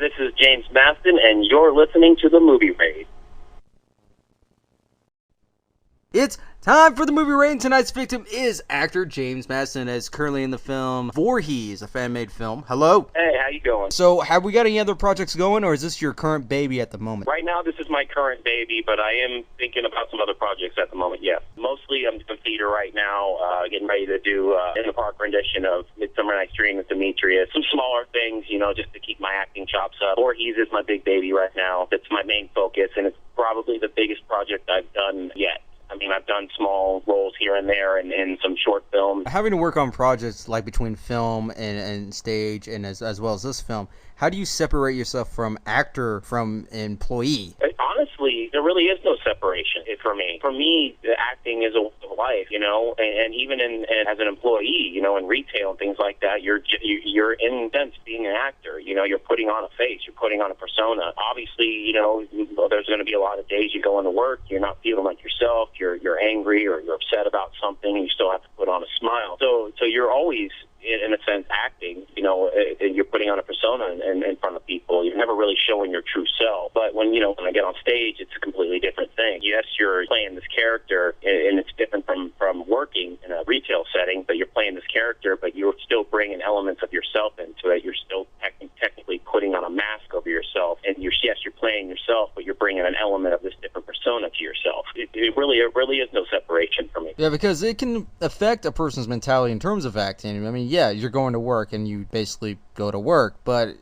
this is James Masten, and you're listening to The Movie Raid. It's time for the movie raid, and tonight's victim is actor James Masten, as currently in the film Voorhees, a fan-made film. Hello. Hey, how you going? So, have we got any other projects going, or is this your current baby at the moment? Right now, this is my current baby, but I am thinking about some other projects at the moment, yes. Mostly, I'm doing theater right now, getting ready to do in the park rendition of Midsummer Night's Dream with Demetrius. Some smaller things, just to keep my acting chops up. Voorhees is my big baby right now. That's my main focus, and it's probably the biggest project I've done yet. I mean, I've done small roles here and there and some short films. Having to work on projects like between film and stage and as well as this film, how do you separate yourself from actor from employee? Honestly, there really is no separation for me. For me, the acting is a way of life, and even as an employee, in retail and things like that, you're in a sense being an actor. You're putting on a face, you're putting on a persona. Obviously, there's going to be a lot of days you go into work, you're not feeling like yourself, you're angry or you're upset about something, and you still have to put on a smile. So you're always, in a sense, acting, and you're putting on a persona in front of people. You're never really showing your true self. But when I get on stage, it's a completely different thing. Yes, you're playing this character, and it's different from working in a retail setting, but you're playing this character, but you're still bringing elements of yourself into it. You're still technically putting on a mask over yourself. And you're playing yourself, but you're bringing an element of this different persona to yourself. It really is no separation for me. Yeah, because it can affect a person's mentality in terms of acting. I mean, yeah, you're going to work and you basically go to work, but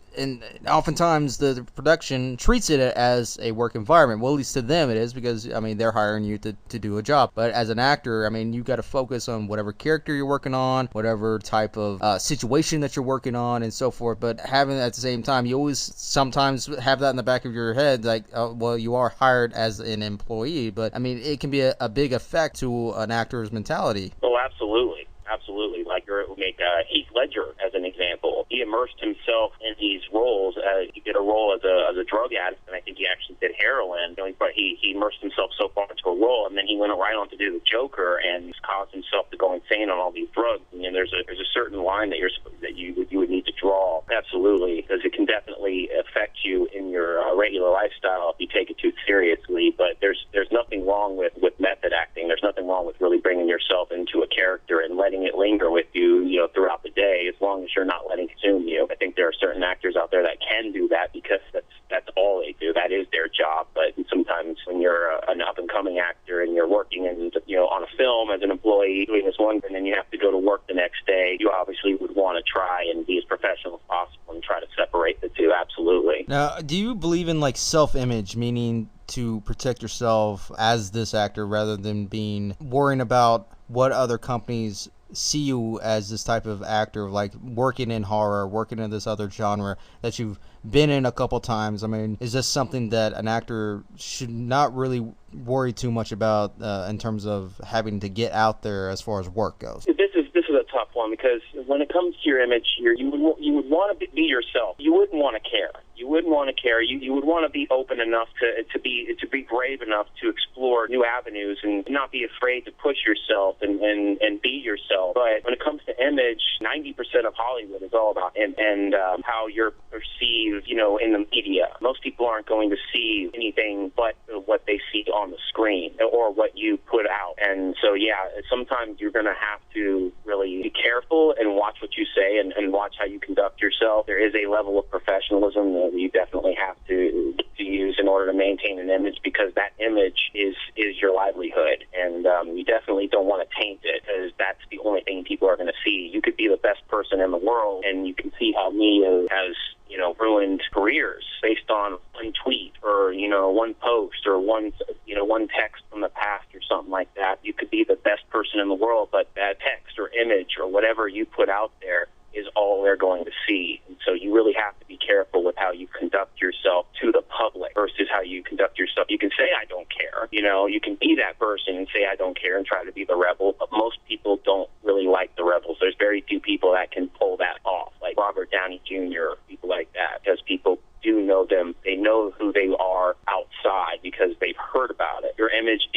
oftentimes the production treats it as a work environment. Well, at least to them it is, because they're hiring you to do a job. But as an actor, you got to focus on whatever character you're working on, whatever type of situation that you're working on, and so forth. But having at the same time, you always sometimes have that in the back of your head, like, well, you are hired as an employee, but it can be a big effect to an actor's mentality. Oh, absolutely. Absolutely. Like make Heath Ledger as an example. He immersed himself in these roles. He did a role as a drug addict, and I think he actually did heroin. But he immersed himself so far into a role, and then he went right on to do the Joker, and caused himself to go insane on all these drugs. And there's a certain line that you would need to draw. Absolutely, because it can definitely affect you in your regular lifestyle if you take it too seriously. But there's nothing wrong with method acting. There's nothing wrong with really bringing yourself into a character and letting it linger with you, throughout the day, as long as you're not letting it consume you. I think there are certain actors out there that can do that because that's all they do. That is their job. But sometimes when you're an up-and-coming actor and you're working on a film as an employee doing this one, and then you have to go to work the next day, you obviously would want to try and be as professional as possible and try to separate the two. Absolutely. Now, do you believe in self-image, meaning to protect yourself as this actor rather than worrying about what other companies see you as this type of actor, like working in horror, working in this other genre that you've been in a couple times? Is this something that an actor should not really worry too much about in terms of having to get out there as far as work goes? This is a tough one, because when it comes to your image, you would want to be yourself. You wouldn't want to care. You wouldn't want to care. You would want to be open enough to be brave enough to explore new avenues and not be afraid to push yourself and be yourself. But when it comes to image, 90% of Hollywood is all about and how you're perceived, in the media. Most people aren't going to see anything but what they see on the screen or what you put out. And so, yeah, sometimes you're going to have to really be careful and watch what you say and watch how you conduct yourself. There is a level of professionalism that you definitely have to use in order to maintain an image, because that image is your livelihood, and you definitely don't want to taint it, because that's the only thing people are going to see. You could be the best person in the world, and you can see how media has ruined careers based on one tweet or one post or one text from the past or something like that. You could be the best person in the world, but that text or image or whatever you put out there is all they're going to see. And so you really have to be careful with how you conduct yourself to the public versus how you conduct yourself. You can say, I don't care. You can be that person and say, I don't care, and try to be the rebel. But most people don't really like the rebels. There's very few people that can pull that off, like Robert Downey Jr., people like that, because people do know them. They know who they are outside because they've heard about it. Your image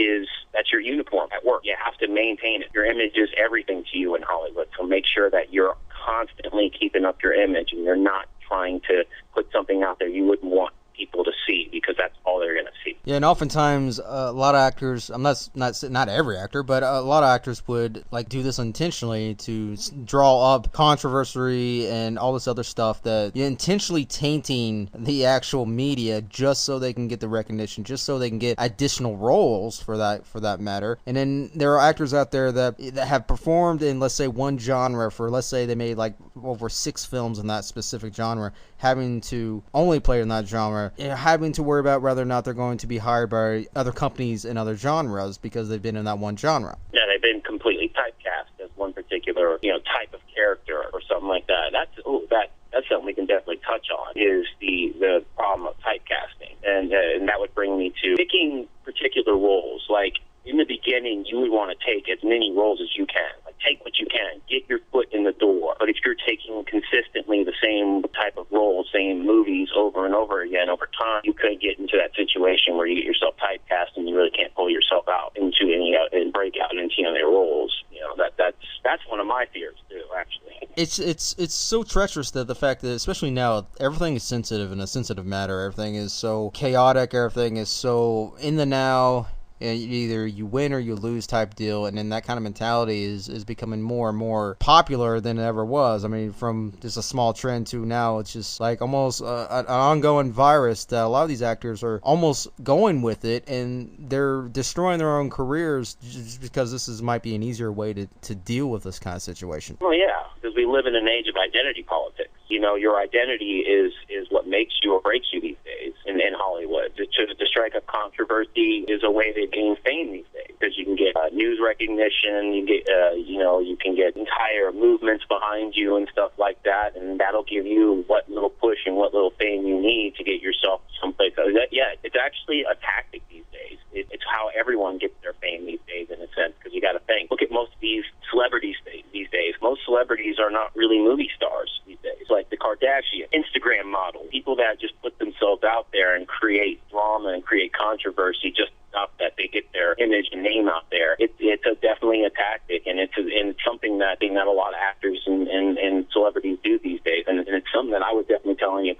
that's your uniform at work. You have to maintain it. Your image is everything to you in Hollywood. So make sure that you're constantly keeping up your image and you're not trying to put something something out there you wouldn't want people to see, because that's all they're going to see. Yeah, and oftentimes a lot of actors, I'm not every actor, but a lot of actors would like do this intentionally to draw up controversy and all this other stuff, that you're intentionally tainting the actual media just so they can get the recognition, just so they can get additional roles for that matter. And then there are actors out there that have performed in, let's say, one genre for, let's say, they made like over 6 films in that specific genre, having to only play in that genre, having to worry about whether or not they're going to be hired by other companies in other genres because they've been in that one genre. Yeah, they've been completely typecast as one particular, type of character or something like that. That's something we can definitely touch on, is the problem of typecasting, and that would bring me to picking particular roles. Like, in the beginning, you would want to take as many roles as you can. Like, take what you can, get your foot in the door. But if you're taking consistently the same type of roles, same movies over and over again, over time, you could get into that situation where you get yourself typecast and you really can't pull yourself out into any and break out into any other roles. That's one of my fears too, actually. It's so treacherous, that the fact that, especially now, everything is sensitive in a sensitive matter. Everything is so chaotic. Everything is so in the now. Either you win or you lose type deal, and then that kind of mentality is becoming more and more popular than it ever was. I mean, from just a small trend to now, it's just like almost an ongoing virus that a lot of these actors are almost going with it, and they're destroying their own careers just because might be an easier way to deal with this kind of situation. Well, yeah, because we live in an age of identity politics. Your identity is what makes you or breaks you these days in Hollywood. To strike up controversy is a way to gain fame these days, because you can get news recognition, you can get entire movements behind you and stuff like that, and that'll give you what little push and what little fame you need to get yourself someplace. It's actually a tactic these days. It's how everyone gets their fame these days, in a sense, because you got to think. Look at most of these celebrities these days. Most celebrities are not really movie stars these days, like the Kardashians, Instagram models, people that just put themselves out there and create drama and create controversy just enough that they get their image and name out there. It's definitely a tactic, and it's something that a lot of actors and celebrities do these days, and it's something that I would definitely tell any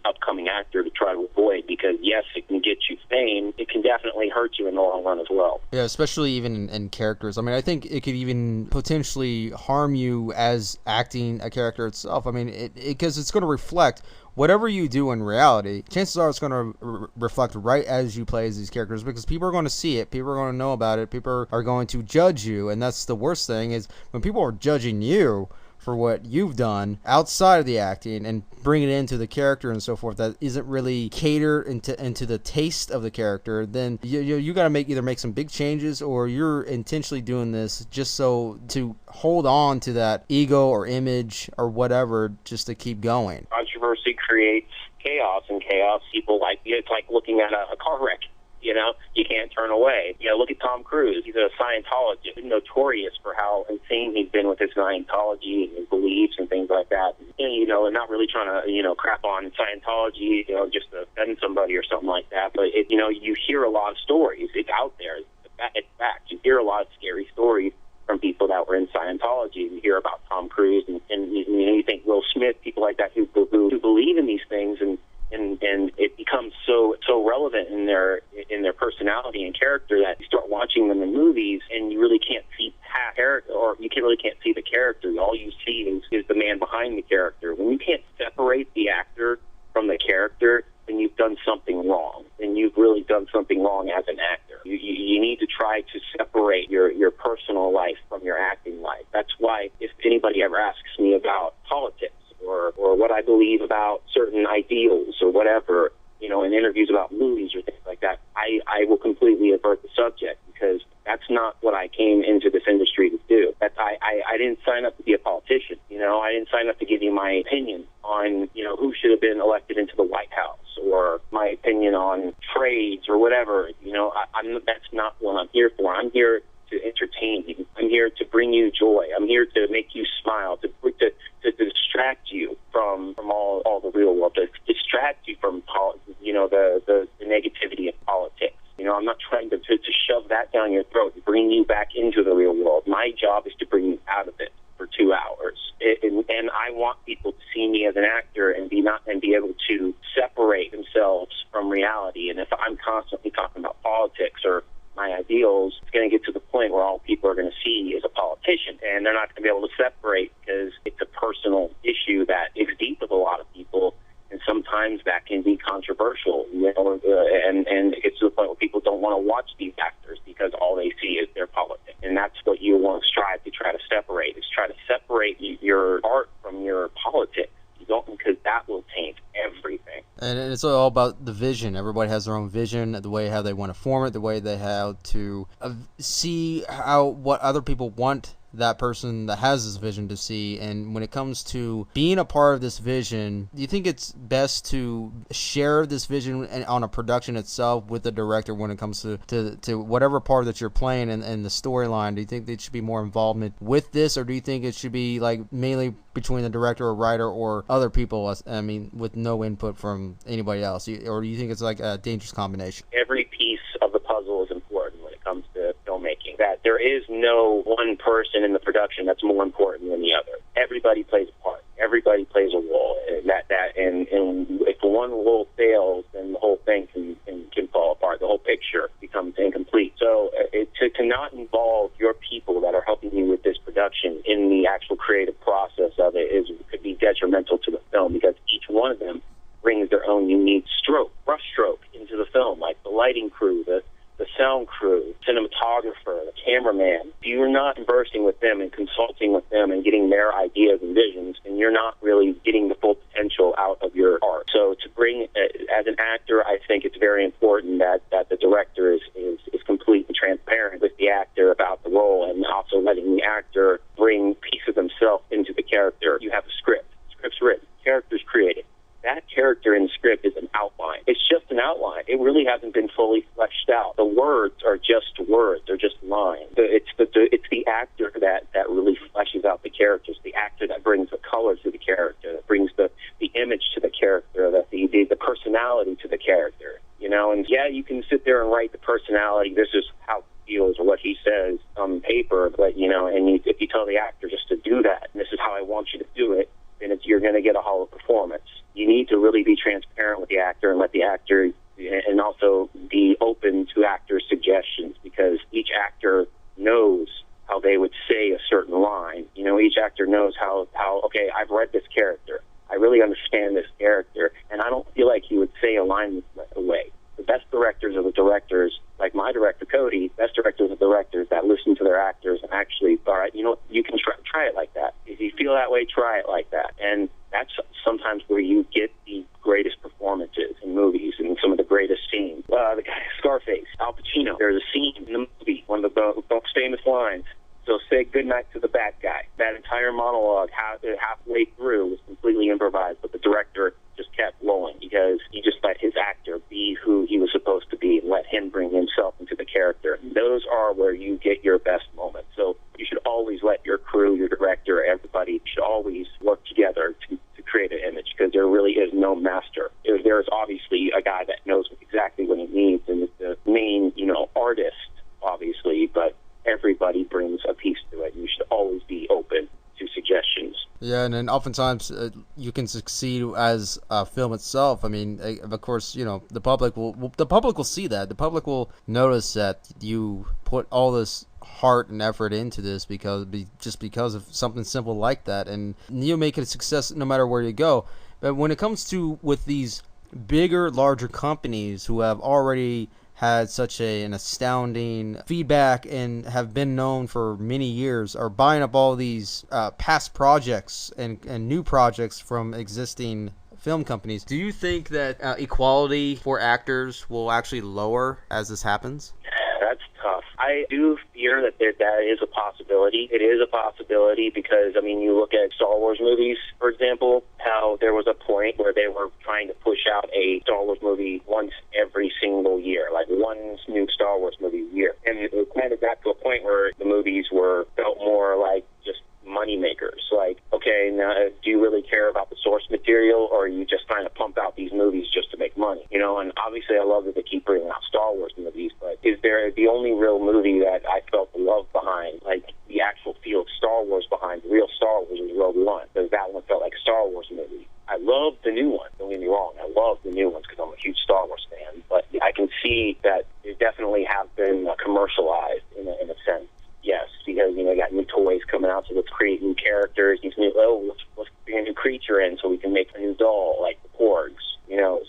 upcoming actor to try to avoid, because yes, it can get you fame, it can definitely hurt you in the long run as well. Yeah, especially even in characters. I mean, I think it could even potentially harm you as acting a character itself. I mean, because it's going to reflect whatever you do in reality. Chances are it's going to reflect right as you play as these characters, because people are going to see it, people are going to know about it, people are going to judge you, and that's the worst thing, is when people are judging you for what you've done outside of the acting and bring it into the character and so forth that isn't really catered into the taste of the character, then you got to either make some big changes, or you're intentionally doing this just so to hold on to that ego or image or whatever, just to keep going. Controversy creates chaos, and chaos, it's like looking at a car wreck. You can't turn away. Look at Tom Cruise. He's a Scientologist. He's notorious for how insane he's been with his Scientology and his beliefs and things like that. And not really trying to, crap on Scientology, just to offend somebody or something like that. But, you hear a lot of stories. It's out there. It's fact. You hear a lot of scary stories from people that were in Scientology. You hear about Tom Cruise, and you think Will Smith, people like that who believe in these things, and it becomes so relevant in their personality and character that you start watching them in movies, and you really can't see past character, or you really can't see the character. All you see is the man behind the character. When you can't separate the actor from the character, then you've done something wrong, and you've really done something wrong as an actor. You need to try to separate your personal life from your acting life. That's why if anybody ever asks me about politics, or what I believe about certain ideals or whatever, in interviews about movies or things like that, I will completely avert the subject, because that's not what I came into this industry to do. I didn't sign up to be a politician. I didn't sign up to give you my opinion on, who should have been elected into the White House, or my opinion on trades or whatever. That's not what I'm here for. I'm here to entertain you. I'm here to bring you joy. I'm here to make you smile, to distract you from all the real world, to distract you from the negativity of politics. I'm not trying to shove that down your throat and bring you back into the real world. My job is to bring you out of it, 2 hours. And I want people to see me as an actor and be able to separate themselves from reality. And if I'm constantly talking about politics or my ideals, it's going to get to the point where all people are going to see is a politician, and they're not going to be able to separate because it's a personal issue that is deep with a lot of people, and sometimes that can be controversial, and it gets to the point where people don't want to watch these actors because all they see is their politics. And that's what you want to strive to try to separate, is try to separate your art from your politics. You don't, because that will taint everything. And it's all about the vision. Everybody has their own vision, the way how they want to form it, the way they have to see what other people want that person that has this vision to see. And when it comes to being a part of this vision, do you think it's best to share this vision on a production itself with the director when it comes to whatever part that you're playing and the storyline? Do you think there should be more involvement with this, or do you think it should be like mainly between the director or writer or other people, I mean, with no input from anybody else? Or do you think it's like a dangerous combination? Every piece of the puzzle is important when it comes to filmmaking. That there is no one person in the production that's more important than the other. Everybody plays a part. Everybody plays a role. And if one role fails, then the whole thing can fall apart. The whole picture becomes incomplete. So to not involve your people that are helping you with this production in the actual creative process of it could be detrimental to the film, because each one of them brings their own unique brush stroke into the film, like the lighting crew, the sound crew, cinematographer, the cameraman. If you're not conversing with them and consulting with them and getting their ideas and visions, then you're not really getting the full potential out of your art. So to bring, as an actor, I think it's very important that the director is completely transparent with the actor about the role, and also letting the actor bring piece of themselves into the character. You have a script. The script's written. Character's created. That character in the script is an outline. It's just an outline. It really hasn't been fully fleshed out. The words are just words. They're just lines. It's the actor that really fleshes out the characters. The actor that brings the color to the character, that brings the image to the character, that the personality to the character. And yeah, you can sit there and write the personality. This is how he feels or what he says on paper, but if you tell the actor just to do that, and this is how I want you to do it, then you're going to get a hollow performance. You need to really be transparent with the actor and let the actor, and also be open to actors' suggestions, because each actor knows how they would say a certain line. Each actor knows how okay, I've read this character. I really understand this character, and I don't feel like he would say a line away. The best directors are the directors, like my director, Cody. Best directors are the directors that listen to their actors and actually, all right, you can try it like that. If you feel that way, try it like that. And that's sometimes where you get the greatest performances in movies and some of the greatest scenes. The guy, Scarface, Al Pacino, there's a scene in the movie, one of the most famous lines, "So say goodnight to the bad guy." That entire monologue, halfway through, was completely improvised, but the director just kept rolling because he just let his actor be who he was supposed to be and let him bring himself into the character. And those are where you get your best moments. So you should always let your crew, your director, everybody should always work together to create an image, because there really is no master. There's obviously a guy that knows exactly what he needs and is the main, artist, obviously, but everybody brings a piece to it. You should always be open to suggestions. Yeah, and then oftentimes you can succeed as a film itself. I mean, of course, the public will see that. The public will notice that you put all this heart and effort into this because of something simple like that, and you make it a success no matter where you go. But when it comes to with these bigger, larger companies who have already had such an astounding feedback and have been known for many years, are buying up all these past projects and new projects from existing film companies. Do you think that equality for actors will actually lower as this happens? That's tough. I do fear that that is a possibility. It is a possibility because, you look at Star Wars movies, for example, how there was a point where they were trying to push out a Star Wars movie once every single year, like one new Star Wars movie a year. And it kind of got to a point where the movies felt more like just money makers. Like, okay, now do you really care about the source material, or are you just trying to pump out these movies just to make money? And obviously I love that they keep bringing out Star Wars movies, but is there the only real movie that I felt the love behind, like the actual feel of Star Wars behind, real Star definitely have been commercialized in a sense. Yes, because you got new toys coming out, so let's create new characters. Let's bring a new creature in, so we can make a new doll like the Porgs.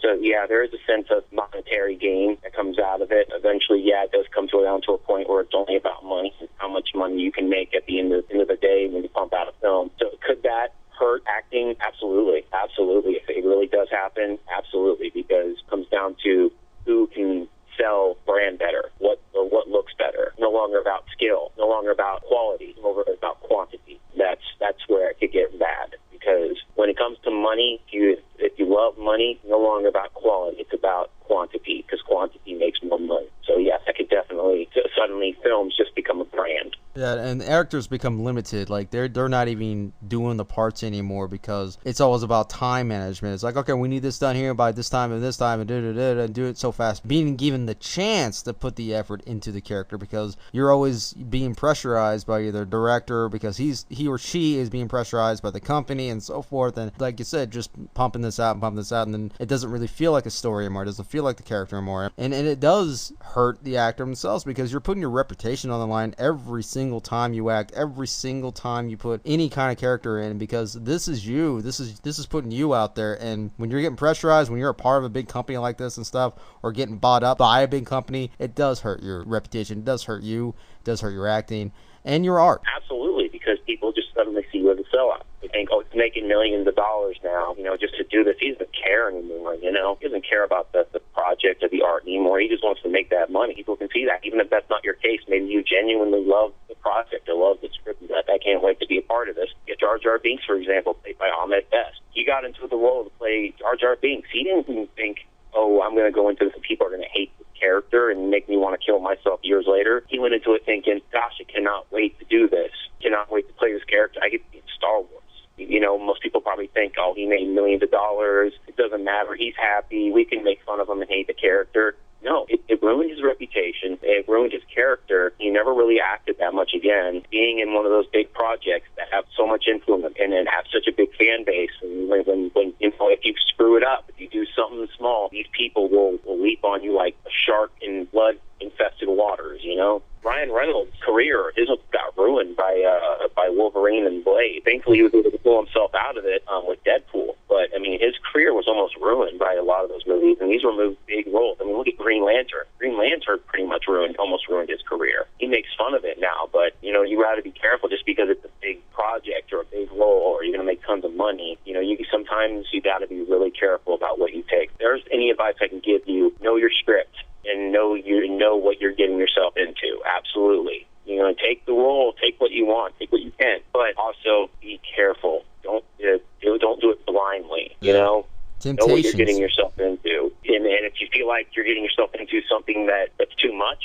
So yeah, there is a sense of monetary gain that comes out of it. Eventually, yeah, it does come down to a point where it's only about money, how much money you can make at the end of the day when you pump out a film. So could that hurt acting? Absolutely. If it really does happen, absolutely, because it comes down to who can sell brand better, what looks better. No longer about skill, no longer about quality, no longer about quantity. That's where it could get bad, because when it comes to money, if you love money, no longer about quality, it's about quantity, because quantity makes more money. So yes, that could definitely suddenly films just become a brand. Yeah, and actors become limited. Like they're not even doing the parts anymore because it's always about time management. It's like, okay, we need this done here by this time and do it so fast. Being given the chance to put the effort into the character, because you're always being pressurized by either director, because he or she is being pressurized by the company and so forth. And like you said, just pumping this out, and then it doesn't really feel like a story anymore. It doesn't feel like the character anymore, and it does hurt the actor themselves, because you're putting your reputation on the line every single time you act, every single time you put any kind of character in, because this is you. This is putting you out there. And when you're getting pressurized, when you're a part of a big company like this and stuff, or getting bought up by a big company, it does hurt your reputation. It does hurt you. It does hurt your acting and your art. Absolutely, because people just suddenly see you as a sellout. They think, oh, he's making millions of dollars now, just to do this. He doesn't care anymore, He doesn't care about the project or the art anymore. He just wants to make that money. People can see that. Even if that's not your case, maybe you genuinely love the project or love the script. I can't wait to be a part of this. Get Jar Jar Binks, for example, played by Ahmed Best. He got into the role to play Jar Jar Binks. He didn't think, oh, I'm going to go into this and people are going to hate this character and make me want to kill myself years later. He went into it thinking, gosh, I cannot wait to do this. Cannot wait to play this character. I get to be in Star Wars. Most people probably think, oh, he made millions of dollars. It doesn't matter. He's happy. We can make fun of him and hate the character. No, it ruined his reputation. It ruined his character. He never really acted that much again. Being in one of those big projects that have so much influence and have such a big fan base, and when if you screw it up, if you do something small, these people will leap on you like a shark in blood-infested waters. Ryan Reynolds' career got ruined by Wolverine and Blade. Thankfully, he was able to pull himself out of it with Deadpool. But his career was almost ruined by a lot of those movies, and these were big roles. Look at Green Lantern. Green Lantern pretty much almost ruined his career. He makes fun of it now, but you got to be careful just because it's a big project or a big role, or you're going to make tons of money. Sometimes you got to be really careful about what you take. If there's any advice I can give you, know your script and know what you're getting yourself into. Absolutely. Take the role, take what you want, take what you can, but also be careful. Don't do it blindly. Know what you're getting yourself into. And if you feel like you're getting yourself into something that's too much,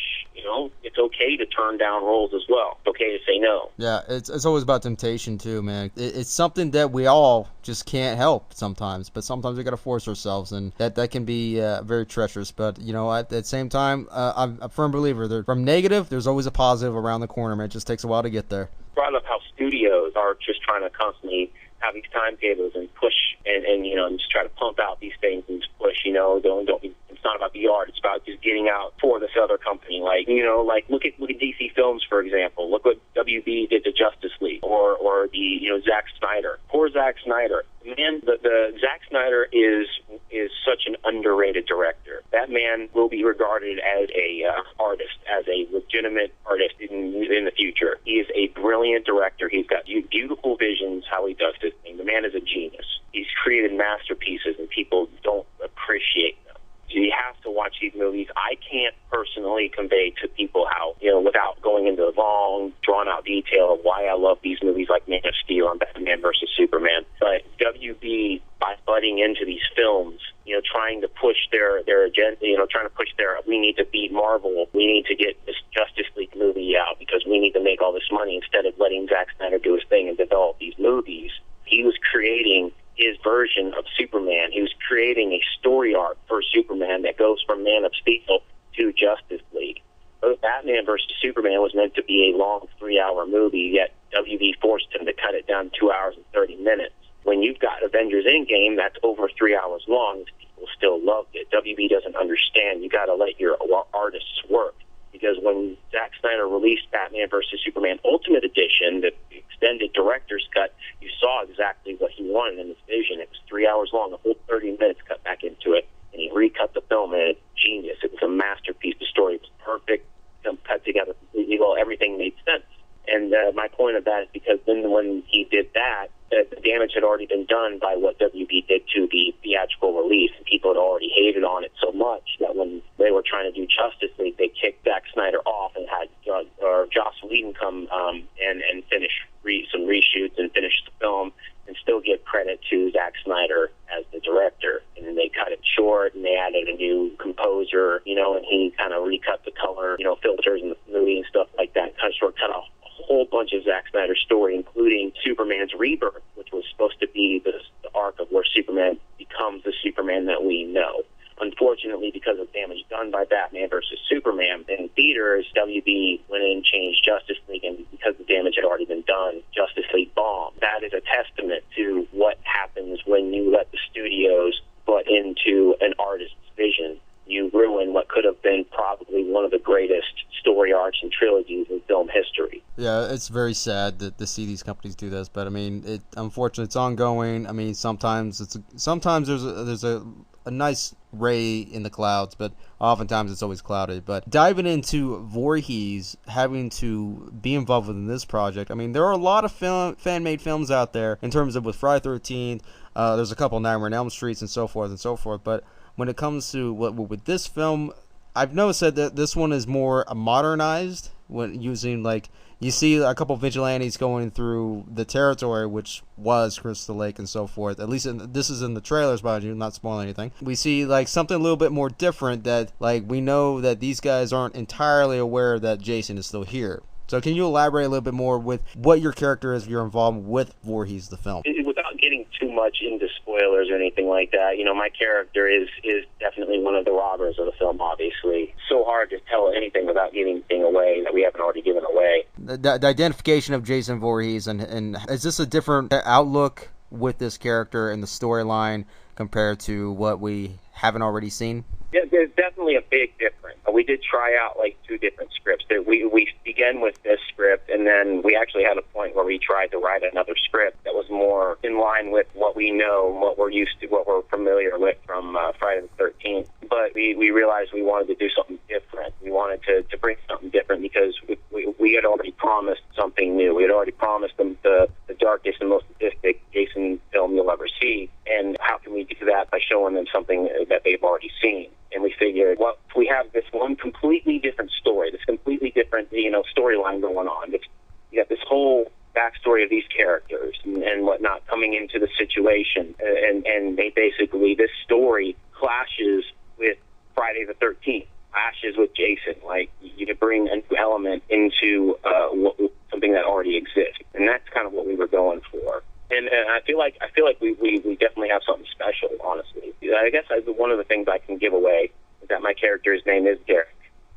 it's okay to turn down roles as well. It's okay to say no. Yeah, it's always about temptation too, man. It's something that we all just can't help sometimes, but sometimes we got to force ourselves, and that can be very treacherous. But at the same time, I'm a firm believer that from negative, there's always a positive around the corner, man. It just takes a while to get there. Brought up how studios are just trying to constantly have these timetables and push and just try to pump out these things and just push. Don't. It's not about the art. It's about just getting out for this other company. Like look at DC Films, for example. Look what WB did to Justice League, or the Zack Snyder. Poor Zack Snyder. Man, the Zack Snyder is such an underrated director. That man will be regarded as a artist, as a legitimate artist in the future. He is a brilliant director. He's got beautiful visions how he does this thing. The man is a genius. He's created masterpieces, and people don't appreciate them. So you have to watch these movies. I can't personally convey to people how, without going into long, drawn-out detail of why I love these movies like Man of Steel and Batman versus Superman. But WB, by butting into these films, trying to push their agenda, trying to push we need to beat Marvel. We need to get this Justice League movie out because we need to make all this money instead of letting Zack Snyder do his thing and develop these movies. He was creating his version of Superman. He was creating a story arc for Superman that goes from Man of Steel to Justice League. Batman versus Superman was meant to be a long 3-hour movie, yet WB forced him to cut it down 2 hours and 30 minutes. When you've got Avengers Endgame that's over 3 hours long, people still loved it. WB doesn't understand. You got to let your artist's work. Because when Zack Snyder released Batman vs. Superman Ultimate Edition, the extended director's cut, you saw exactly what he wanted in his vision. It was 3 hours long, a whole 30 minutes cut back into it, and he recut the film, and it's genius. It was a masterpiece. The story was perfect, cut together completely well. Everything made sense. And my point of that is because then when he did that, the damage had already been done by what WB did to the theatrical release, and people had already hated on it so much that when they were trying to do Justice League, they kicked Zack Snyder off and had Joss Whedon come and finish some reshoots and finish the film and still give credit to Zack Snyder as the director. And then they cut it short, and they added a new composer, and he kind of recut the color, filters in the movie and stuff like that, cut off a whole bunch of Zack Snyder's story, including Superman's rebirth, which was supposed to be the arc of where Superman becomes the Superman that we know. Unfortunately, because of damage done by Batman versus Superman in theaters, WB went in and changed Justice League, and because the damage had already been done, Justice League bombed. That is a testament to what happens when you let the studios butt into an artist's vision. You ruin what could have been probably one of the greatest story arcs and trilogies in film history. Yeah, it's very sad to see these companies do this, but I mean, unfortunately, it's ongoing. I mean, sometimes there's a nice ray in the clouds, but oftentimes it's always clouded. But diving into Voorhees having to be involved in this project, I mean, there are a lot of fan-made films out there in terms of with Friday the 13th. There's a couple Nightmare on Elm Streets and so forth. But when it comes to with this film, I've noticed that this one is more modernized when using, like, you see a couple vigilantes going through the territory, which was Crystal Lake and so forth. At least this is in the trailers, but I'm not spoiling anything. We see like something a little bit more different that, like, we know that these guys aren't entirely aware that Jason is still here. So can you elaborate a little bit more with what your character is, your involvement with Voorhees, the film? Without getting too much into spoilers or anything like that, my character is definitely one of the robbers of the film, obviously. So hard to tell anything without giving anything away that we haven't already given away. The identification of Jason Voorhees, and is this a different outlook with this character and the storyline compared to what we haven't already seen? Yeah, there's definitely a big difference. We did try out like 2 different scripts. We began with this script, and then we actually had a point where we tried to write another script that was more in line with what we know, what we're used to, what we're familiar with from Friday the 13th. But we realized we wanted to do something different. We wanted to bring something different because we had already promised something new. We had already promised them the darkest and most sadistic Jason film you'll ever see. And how can we do that by showing them something that they've already seen? And we figured, well, if we have this one completely different story, this completely different, storyline going on. You got this whole backstory of these characters and whatnot coming into the situation. And they basically, this story clashes with Friday the 13th, clashes with Jason. Like, you could bring a new element into something that already exists. And that's kind of what we were going for. And I feel like we definitely have something special, honestly. I guess one of the things I can give away is that my character's name is Derek.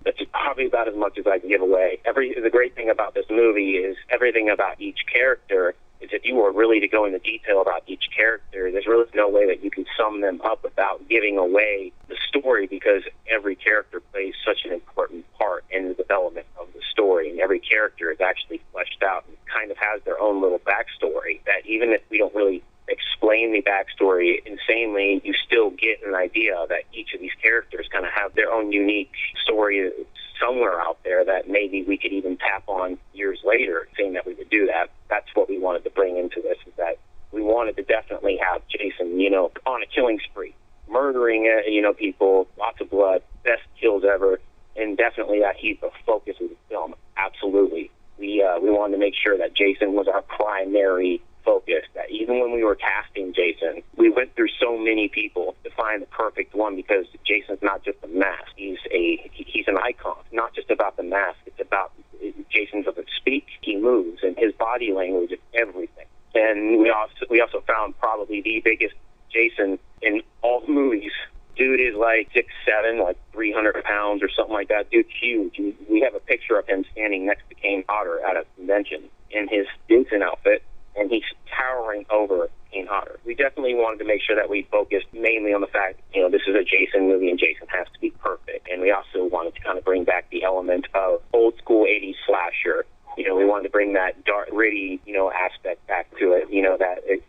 That's probably about as much as I can give away. The great thing about this movie is everything about each character is if you were really to go into detail about each character, there's really no way that you can sum them up without giving away the story, because every character plays such an important part in the development of the story, and every character is actually fleshed out and kind of has their own little backstory that even if we don't really explain the backstory insanely, you still get an idea that each of these characters kind of have their own unique story somewhere out there that maybe we could even tap on years later, saying that we would do that. That's what we wanted to bring into this, is that we wanted to definitely have Jason, on a killing spree, murdering, people, lots of blood, best kills ever, and definitely that he's the focus of the film. Absolutely. We wanted to make sure that Jason was our primary focus, that even when we were casting Jason, we went through so many people to find the perfect one, because Jason's not just a mask. He's an icon. It's not just about the mask. It's about Jason doesn't speak. He moves, and his body language is everything. And we also found probably the biggest Jason in all the movies. Dude is like 6'7", like 300 pounds or something like that. Dude's huge. We have a picture of him standing next to Kane Hodder at a convention in his Stinson outfit, and he's towering over Kane Hodder. we definitely wanted to make sure that we focused mainly on the fact, this is a Jason movie and Jason has to be perfect. And we also wanted to kind of bring back the element of old school 80s slasher. We wanted to bring that dark, gritty, aspect back to it,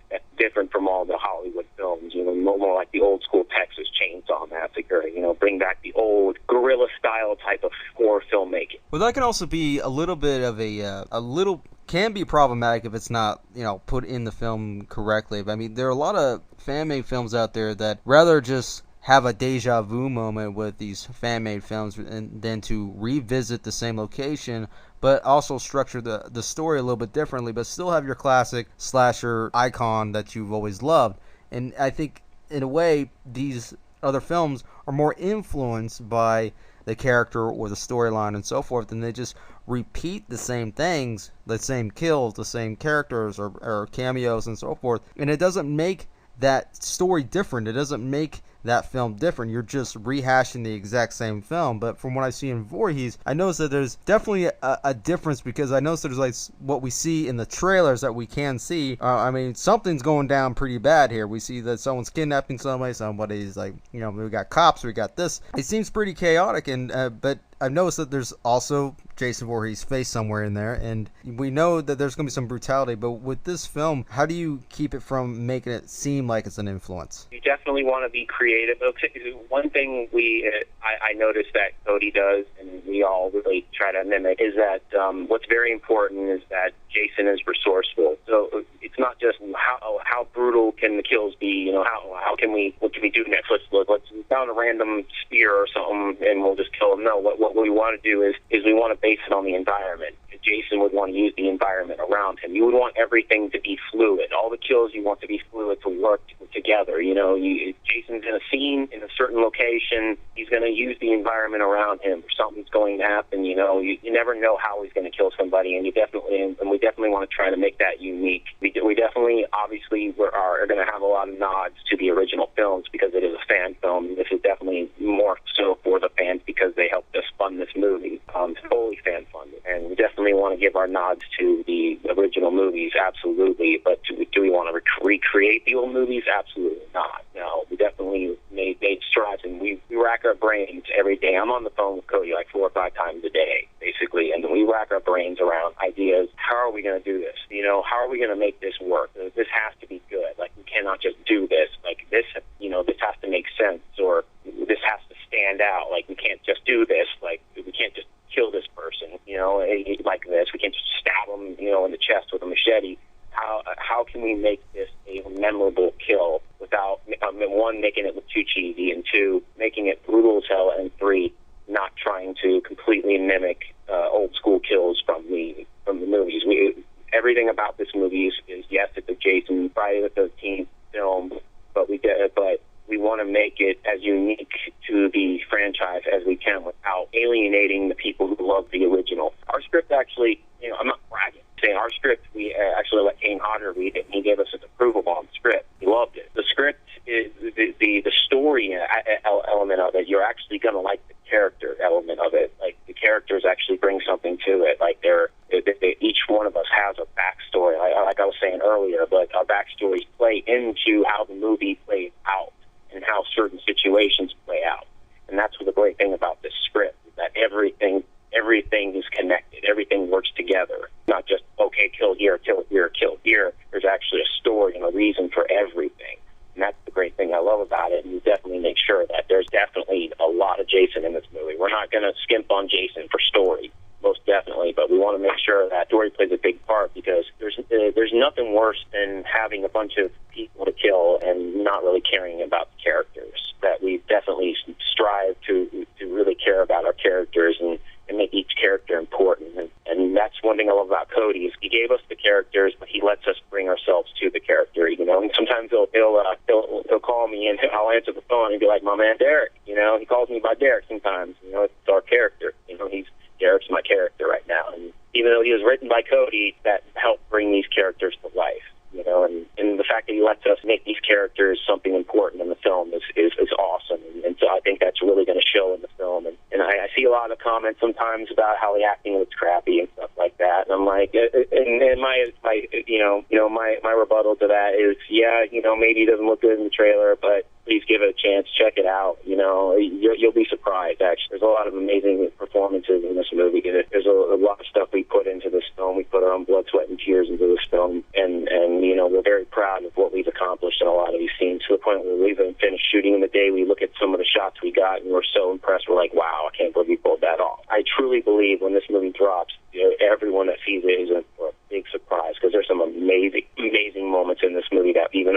that's different from all the Hollywood films, more like the old school Texas Chainsaw Massacre, bring back the old guerrilla style type of horror filmmaking. Well, that can also be a little bit of can be problematic if it's not, put in the film correctly. But I mean, there are a lot of fan-made films out there that rather just have a deja vu moment with these fan-made films and then to revisit the same location, but also structure the story a little bit differently, but still have your classic slasher icon that you've always loved. And I think, in a way, these other films are more influenced by the character or the storyline and so forth, and they just repeat the same things, the same kills, the same characters or cameos and so forth, and it doesn't make that story different. It doesn't make that film different. You're just rehashing the exact same film. But from what I see in Voorhees, I notice that there's definitely a difference, because I notice there's like what we see in the trailers that we can see. I mean, something's going down pretty bad here. We see that someone's kidnapping somebody's like, we got cops, we got this. It seems pretty chaotic, and but I've noticed that there's also Jason Voorhees' face somewhere in there, and we know that there's going to be some brutality, but with this film, how do you keep it from making it seem like it's an influence? You definitely want to be creative. One thing I noticed that Cody does, and we all really try to mimic, is that what's very important is that Jason is resourceful. So it's not just how brutal can the kills be, what can we do next? Let's found a random spear or something and we'll just kill him. No, what we want to do is we want to base it on the environment. Jason would want to use the environment around him. You would want everything to be fluid. All the kills you want to be fluid, to work together. Jason's in a scene in a certain location. He's going to use the environment around him. Something's going to happen. You never know how he's going to kill somebody, and we definitely want to try to make that unique. We definitely, obviously, are going to have a lot of nods to the original films because it is a fan film. This is definitely more so for the fans because they helped us fund this movie. It's fully fan funded, and we definitely want to give our nods to the original movies, absolutely. But do we want to recreate the old movies? Absolutely not. No, we definitely made strides, and we rack our brains every day. I'm on the phone with Cody like 4 or 5 times a day, basically, and we rack our brains around ideas. How are we going to do this? How are we going to make this work? This has to be good. Like, we cannot just do this. Like, this has to make sense, or this has to stand out. Like, we can't just do this. Like, we can't just kill this person, like this. We can't just stab them, in the chest with a machete. How can we make this a memorable kill without, one, making it look too cheesy, and 2, making it brutal as hell, and 3, not trying to completely mimic old school kills from the movies. Everything about this movie is yes, it's a Jason Friday the 13th film, but we want to make it as unique to the franchise as we can without alienating the people who love the original. Our script actually, I'm not bragging, saying our script, we actually let Kane Hodder read it, and he gave us his approval on the script. He loved it. The script, is the story element of it, you're actually going to like the character element of it. Like, the characters actually bring something to it. Like, each one of us has a backstory, like I was saying earlier, but our backstories play into how the movie plays out and how certain situations play out. And that's the great thing about this script, is that everything is connected. Everything works together. Not just, okay, kill here, kill here, kill here. There's actually a story and a reason for everything. And that's the great thing I love about it. And we definitely make sure that there's definitely a lot of Jason in this movie. We're not going to skimp on Jason for story, most definitely, but we want to make sure that story plays a big part, because there's nothing worse than having a bunch of people to kill and not really caring about the characters. That we definitely strive to really care about our characters and make each character important. And that's one thing I love about Cody, is he gave us the characters, but he lets us bring ourselves to the character. And sometimes he'll call me and I'll answer the phone and be like, "My man Derek." He calls me by Derek sometimes. It's our character. Derek's my character right now. And even though he was written by Cody, that helped bring these characters to life. And the fact that he lets us make these characters something important in the film is awesome. And so I think that's really going to show in the film. And I see a lot of comments sometimes times about how the acting was crappy and stuff like that. And I'm like, and my rebuttal to that is, yeah, maybe it doesn't look good in the trailer, but please give it a chance, check it out. You'll be surprised, actually. There's a lot of amazing performances in this movie. There's a lot of stuff we put into this film. We put our own blood, sweat, and tears into this film, and we're very proud of what we've accomplished in a lot of these scenes, to the point where we even finished shooting in the day. We look at some of the shots we got, and we're so impressed. We're like, wow, I can't believe we pulled that off. I truly believe when this movie drops, everyone that sees it is in for a big surprise, because there's some amazing, amazing moments in this movie that even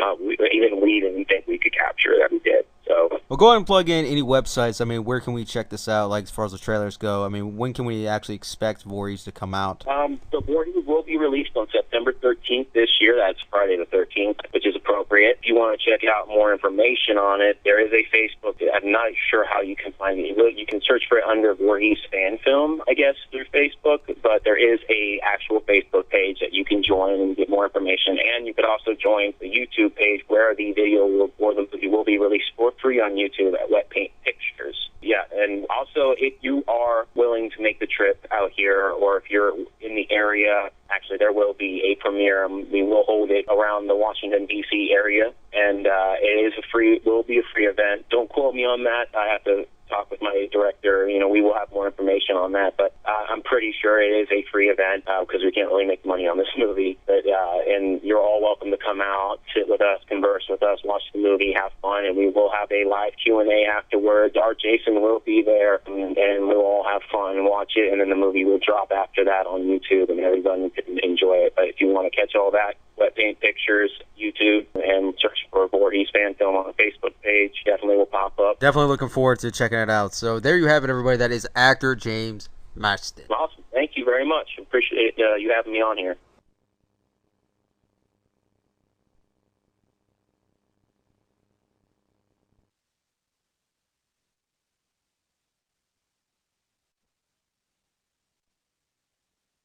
we didn't think we could capture that we did. So, well, go ahead and plug in any websites. I mean, where can we check this out, like as far as the trailers go? I mean, when can we actually expect Voorhees to come out? The Voorhees will be released on September 13th this year. That's Friday the 13th, which is appropriate. If you want to check out more information on it, there is a Facebook. I'm not sure how you can find it. You can search for it under Voorhees Fan Film, I guess, through Facebook, but there is a actual Facebook page that you can join and get more information. And you could also join the YouTube page where the video or the movie will be released for free on YouTube at Wet Paint Pictures. Yeah, and also if you are willing to make the trip out here, or if you're in the area, actually there will be a premiere. We will hold it around the Washington, D.C. area, and it will be a free event. Don't quote me on that. I have to talk with my director. We will have more information on that, but I'm pretty sure it is a free event, because we can't really make money on this movie. But and you're all welcome to come out, sit with us, converse with us, watch the movie, have fun, and we will have a live Q&A afterwards. Our Jason will be there, and we'll all have fun and watch it, and then the movie will drop after that on YouTube, and everyone can enjoy it. But if you want to catch all that, Wet Paint Pictures, YouTube, and search for Voorhees Fan Film on the Facebook page. Definitely will pop up. Definitely looking forward to checking it out. So there you have it, everybody. That is actor James Masten. Awesome. Thank you very much. Appreciate you having me on here.